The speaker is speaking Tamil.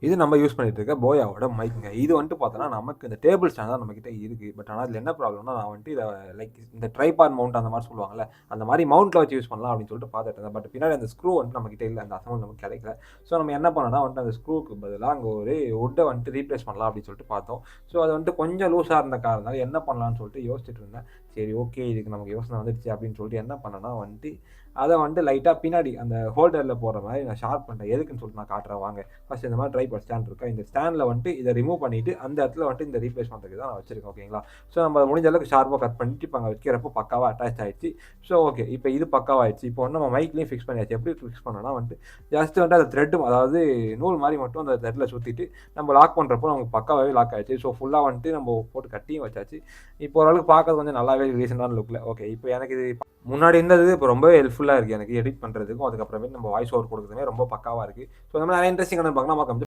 இது நம்ம யூஸ் பண்ணிட்டு இருக்க போயாவோட மைக்குங்க. இது வந்துட்டு பார்த்தோன்னா நமக்கு இந்த டேபிள் ஸ்டாண்ட் தான் நம்மகிட்ட இருக்கு. பட் ஆனால் அதில் என்ன ப்ராப்ளம்னா நான் வந்துட்டு இதை லைக் இந்த ட்ரைபாட் மவுண்ட் அந்த மாதிரி சொல்லுவாங்கல்ல, அந்த மாதிரி மவுண்ட்ல வச்சு யூஸ் பண்ணலாம் அப்படின்னு சொல்லிட்டு பார்த்துட்டு இருந்தேன். பட் பின்னாடி அந்த ஸ்க்ரூ வந்துட்டு நம்மகிட்ட இல்லை, அந்த அசம்பிள் நமக்கு கிடைக்கல. ஸோ நம்ம என்ன பண்ணோம்னா வந்துட்டு அந்த ஸ்க்ரூக்கு பதிலாக அங்கே ஒரு வுட்டை வந்துட்டு ரீப்ளேஸ் பண்ணலாம் அப்படின்னு சொல்லிட்டு பார்த்தோம். ஸோ அது வந்துட்டு கொஞ்சம் லூஸாக இருந்த காரணத்தால என்ன பண்ணலாம்னு சொல்லிட்டு யோசிச்சுட்டு இருந்தேன். சரி ஓகே, இதுக்கு நமக்கு யோசனை வந்துடுச்சு அப்படின்னு சொல்லிட்டு என்ன பண்ணேன்னா வந்துட்டு அதை வந்துட்டு லைட்டாக பின்னாடி அந்த ஹோல்டரில் போடுற மாதிரி நான் ஷார்ப் பண்ணிட்டேன். எதுக்குன்னு சொல்லிட்டு நான் காட்டுறேன் வாங்க. ஃபர்ஸ்ட் இந்த மாதிரி ட்ரைபாட் ஸ்டாண்ட் இருக்கா, இந்த ஸ்டாண்டில் வந்துட்டு இதை ரிமூவ் பண்ணிவிட்டு அந்த இடத்துல வந்துட்டு இந்த ரீப்ளேஸ் பண்ணுறதுக்கு தான் நான் வச்சிருக்கேன். ஓகேங்களா? ஸோ நம்ம முடிஞ்ச அளவுக்கு ஷார்ப்பாக கட் பண்ணிட்டு இப்போ அங்கே வைக்கிறப்போ பக்காவாக அட்டாச் ஆகிடுச்சு. ஸோ ஓகே, இப்போ இது பக்காவாகிடுச்சு. இப்போ வந்து நம்ம மைக்லேயும் ஃபிக்ஸ் பண்ணியாச்சு. எப்படி ஃபிக்ஸ் பண்ணோன்னா வந்துட்டு ஜஸ்ட் வந்துட்டு அந்த த்ரெட்டு, அதாவது நூல் மாதிரி மட்டும் அந்த த்ரெட்டில் சுற்றிட்டு நம்ம லாக் பண்ணுறப்போ நமக்கு பக்காவாகவே லாக் ஆகிடுச்சு. ஸோ ஃபுல்லாக வந்துட்டு நம்ம போட்டு கட்டியும் வச்சாச்சு. இப்போ ஓரளவுக்கு பார்க்கறது கொஞ்சம் நல்லாவே ரீசெண்டான லுக்கில். ஓகே, இப்போ எனக்கு இது முன்னாடி இருந்தது இப்போ ரொம்பவே ஹெல்ப்ஃபுல்லாக இருக்குது எனக்கு எடிட் பண்ணுறதுக்கும், அதுக்கப்புறமே நம்ம வாய்ஸ் ஓவர் கொடுக்குறதுமே ரொம்ப பக்காவாக இருக்குது. ஸோ இந்த மாதிரி நிறைய இன்ட்ரெஸ்டிங்கான பார்க்கலாம். நம்ம